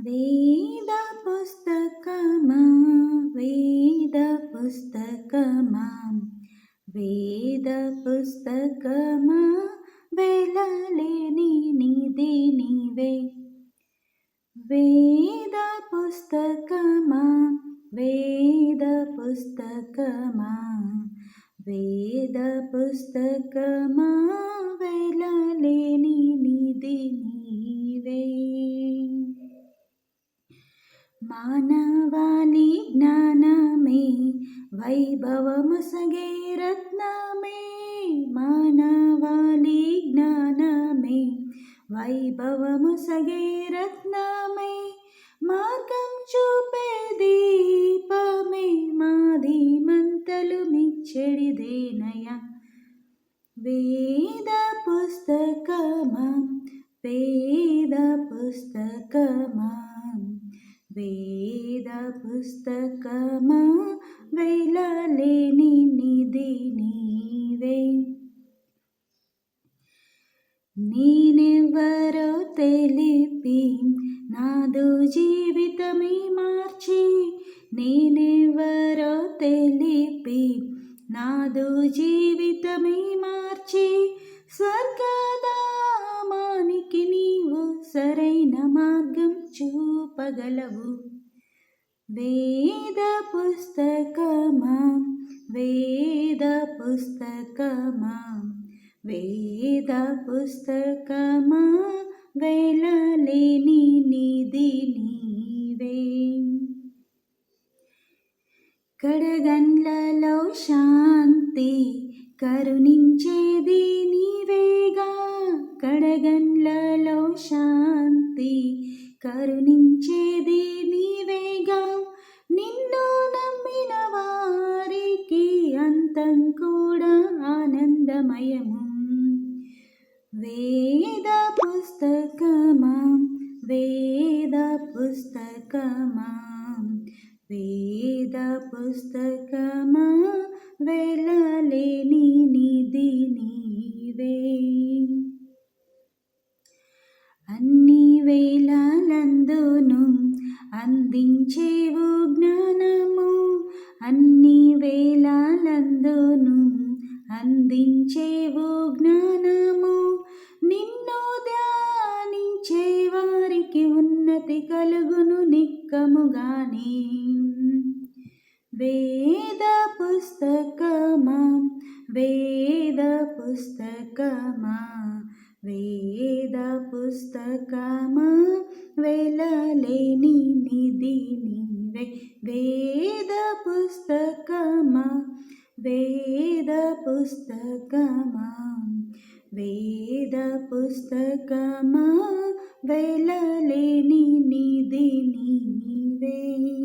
వేద పుస్తకమా వేద పుస్తకమా వేద పుస్తకమా వెలలేని నిధి నీవే. వేద పుస్తకమా వేద పుస్తకమా వేద పుస్తకమా వెలలేని నిధి నీవే. మానవాళి జ్ఞానమే వైభవముసగే రత్నమే. మానవాళి జ్ఞానమే వైభవముసగే రత్నమే. మార్గం చూపే దీపమే మాది మంతలు మిచ్చెడిదేనయ. వేద పుస్తకమా వేద పుస్తకమా వేద పుస్తకమా వెలలేని నిధి నీవే. నేనెవ్వరో తెలిపి నాదు జీవితమే మార్చి. నేనెవ్వరో తెలిపి నాదు జీవితమే మార్చి. స్వర్గధామానికి నీవు సరైన మార్గం చూపగలవు. వేద పుస్తకమా వేద పుస్తకమా వేద పుస్తకమా వెలలేని నిధి నీవే. కడగండ్లలో శాంతి కరుణించేది నీవేగా. కడగండ్లలో శాంతి కరుణించేది నీవేగా. నిన్ను నమ్మిన వారికి అంతం కూడా ఆనందమయము. వేద పుస్తకమా వేద పుస్తకమా వేద పుస్తకమా వెలలేని నిధి నీవే. అన్ని వేళలందును అందించేవు జ్ఞానము. అన్ని వేళలందును అందించేవు జ్ఞానము. నిన్ను ధ్యానించే వారికి ఉన్నతి కలుగును నిక్కముగానే. వేద పుస్తకమా వేద పుస్తకమా వేద పుస్తకమా వెలలేని నిధి నీవే. వేద పుస్తకమా వేద పుస్తకమా వేద పుస్తకమా వెలలేని నిధి నీవే.